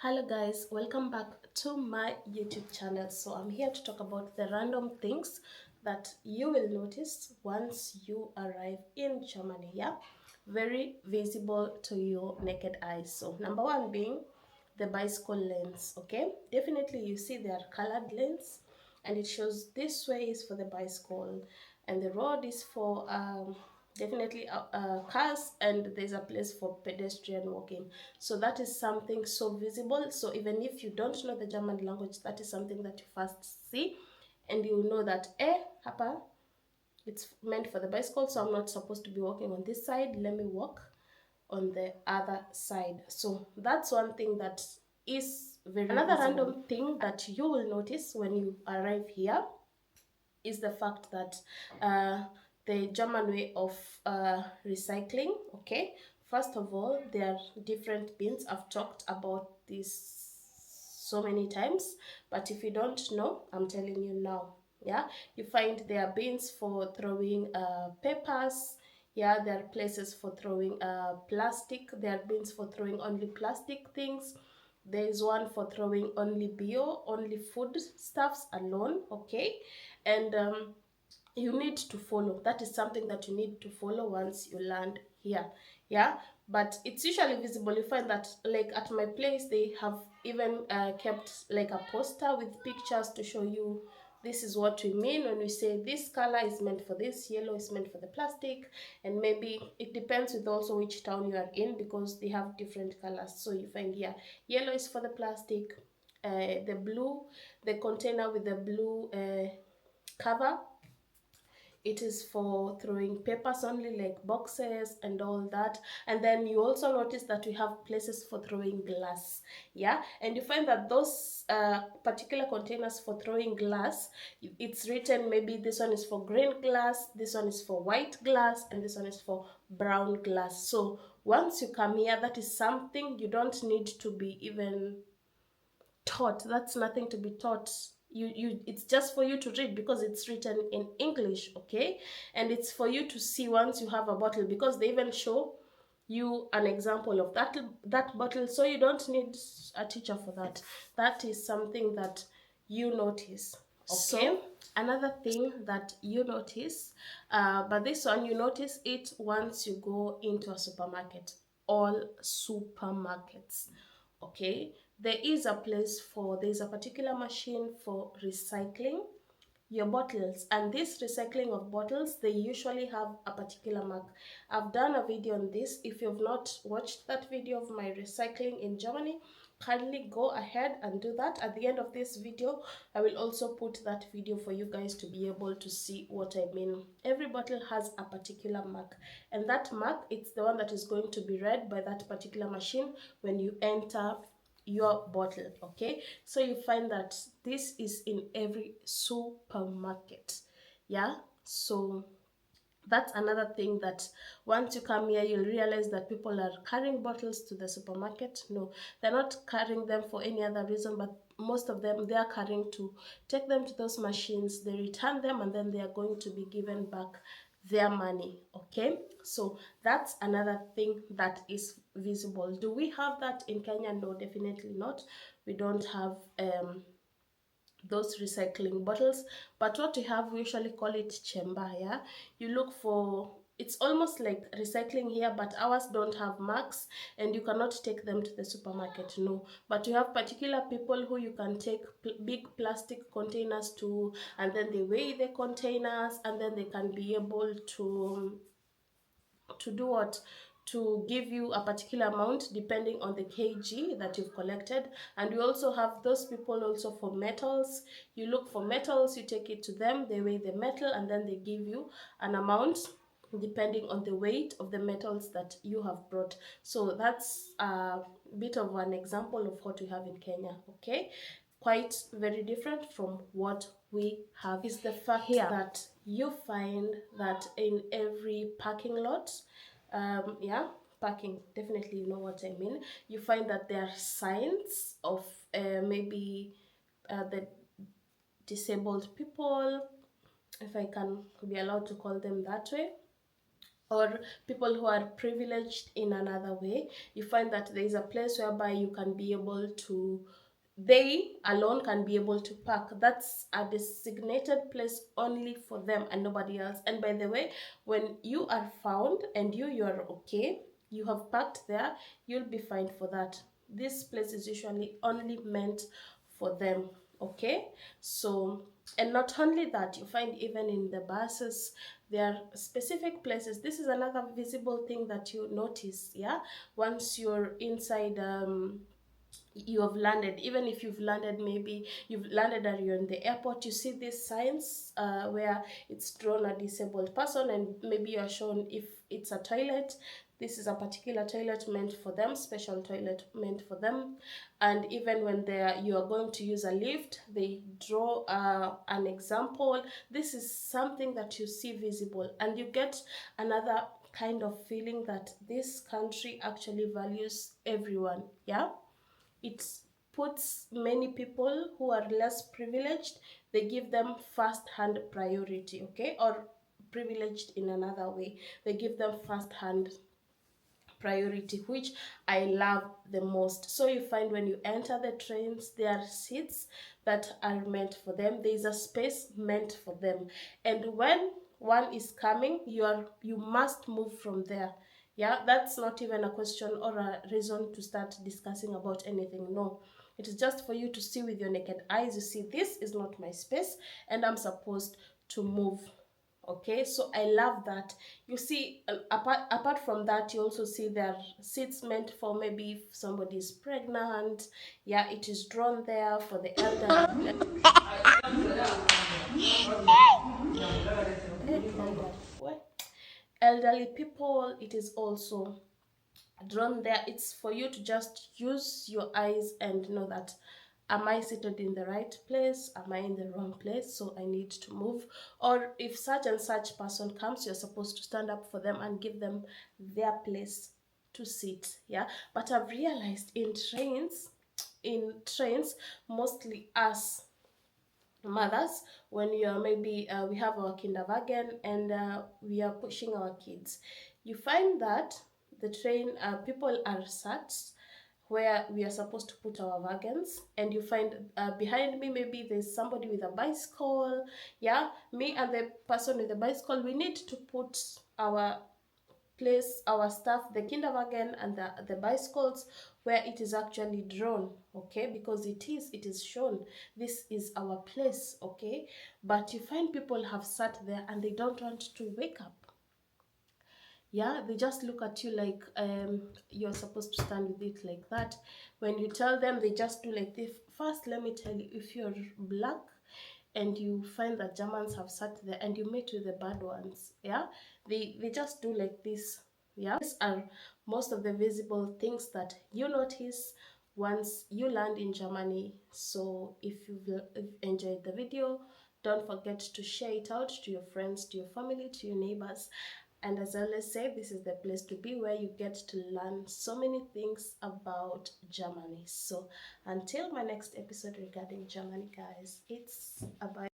Hello guys, welcome back to my YouTube channel. So I'm here to talk about the random things that you will notice once you arrive in Germany. Yeah, very visible to your naked eyes. So number one being the bicycle lanes. Okay, definitely you see they are colored lanes, and it shows this way is for the bicycle and the road is for definitely cars, and there's a place for pedestrian walking. So that is something so visible. So even if you don't know the German language, that is something that you first see, and you know that hapa it's meant for the bicycle, so I'm not supposed to be walking on this side, let me walk on the other side. So that's one thing that is very another visible. Random thing that you will notice when you arrive here is the fact that the German way of recycling. Okay, first of all, there are different bins. I've talked about this so many times, but if you don't know, I'm telling you now. Yeah, you find there are bins for throwing papers. Yeah, there are places for throwing plastic. There are bins for throwing only plastic things. There is one for throwing only bio, only food stuffs alone. Okay, and you need to follow. That is something that you need to follow once you land here. Yeah, but it's usually visible. You find that like at my place they have even kept like a poster with pictures to show you this is what we mean when we say this color is meant for this, yellow is meant for the plastic, and maybe it depends with also which town you are in, because they have different colors. So you find here yellow is for the plastic, the blue, the container with the blue cover, it is for throwing papers only, like boxes and all that. And then you also notice that we have places for throwing glass. Yeah, and you find that those particular containers for throwing glass, it's written maybe this one is for green glass, this one is for white glass, and this one is for brown glass. So once you come here, that is something you don't need to be even taught. That's nothing to be taught. You it's just for you to read, because it's written in English. Okay, and it's for you to see once you have a bottle, because they even show you an example of that bottle, so you don't need a teacher for that. That is something that you notice. Okay, so another thing that you notice, but this one you notice it once you go into a supermarket. All supermarkets, okay, there's a particular machine for recycling your bottles, and this recycling of bottles, they usually have a particular mark. I've done a video on this. If you've not watched that video of my recycling in Germany, kindly go ahead and do that. At the end of this video, I will also put that video for you guys to be able to see what I mean. Every bottle has a particular mark, and that mark, it's the one that is going to be read by that particular machine when you enter your bottle. Okay, so you find that this is in every supermarket. Yeah, so that's another thing that once you come here, you'll realize that people are carrying bottles to the supermarket. No, they're not carrying them for any other reason, but most of them, they are carrying to take them to those machines, they return them, and then they are going to be given back their money. Okay, so that's another thing that is visible. Do we have that in Kenya? No, definitely not. We don't have those recycling bottles, but what we have, we usually call it chamber. Yeah, you look for, it's almost like recycling here, but ours don't have marks, and you cannot take them to the supermarket. No, but you have particular people who you can take big plastic containers to, and then they weigh the containers, and then they can be able to do what, to give you a particular amount depending on the kg that you've collected. And we also have those people also for metals. You look for metals, you take it to them, they weigh the metal, and then they give you an amount depending on the weight of the metals that you have brought. So that's a bit of an example of what we have in Kenya. Okay, quite very different from what we have. Is the fact here that you find that in every parking lot, yeah, parking, definitely you know what I mean, you find that there are signs of maybe the disabled people, if I can be allowed to call them that way, or people who are privileged in another way, you find that there is a place whereby you can be able to, they alone can be able to park. That's a designated place only for them and nobody else. And by the way, when you are found and you are okay, you have parked there, you'll be fined for that. This place is usually only meant for them. Okay, so, and not only that, you find even in the buses there are specific places. This is another visible thing that you notice. Yeah, once you're inside, you have landed, even if you've landed, maybe you've landed and you're in the airport, you see these signs where it's drawn a disabled person, and maybe you're shown if it's a toilet, this is a particular toilet meant for them, special toilet meant for them. And even when you are going to use a lift, they draw an example. This is something that you see visible, and you get another kind of feeling that this country actually values everyone. Yeah, it puts many people who are less privileged, they give them first hand priority. Okay, or privileged in another way, they give them first hand priority, which I love the most. So you find when you enter the trains, there are seats that are meant for them, there is a space meant for them, and when one is coming, you must move from there. Yeah, that's not even a question or a reason to start discussing about anything. No, it is just for you to see with your naked eyes. You see, this is not my space and I'm supposed to move. Okay, so I love that. You see, apart from that, you also see there are seats meant for maybe if somebody is pregnant. Yeah, it is drawn there for the elderly. Elderly people, it is also drawn there. It's for you to just use your eyes and know that, am I seated in the right place, am I in the wrong place, so I need to move. Or if such and such person comes, you're supposed to stand up for them and give them their place to sit. Yeah, but I've realized in trains, mostly us mothers, when you're maybe we have our kinderwagen and we are pushing our kids, you find that the train, people are sat where we are supposed to put our wagons, and you find behind me maybe there's somebody with a bicycle. Yeah, me and the person with the bicycle, we need to put our place our stuff, the kinderwagen and the bicycles, where it is actually drawn. Okay, because it is shown this is our place. Okay, but you find people have sat there and they don't want to wake up. Yeah, they just look at you like you're supposed to stand with it like that. When you tell them, they just do like this. First, let me tell you, if you're black and you find that Germans have sat there and you meet with the bad ones, yeah, they just do like this. Yeah, these are most of the visible things that you notice once you land in Germany. So if you've enjoyed the video, don't forget to share it out to your friends, to your family, to your neighbors. And as I always say, this is the place to be, where you get to learn so many things about Germany. So until my next episode regarding Germany, guys, it's about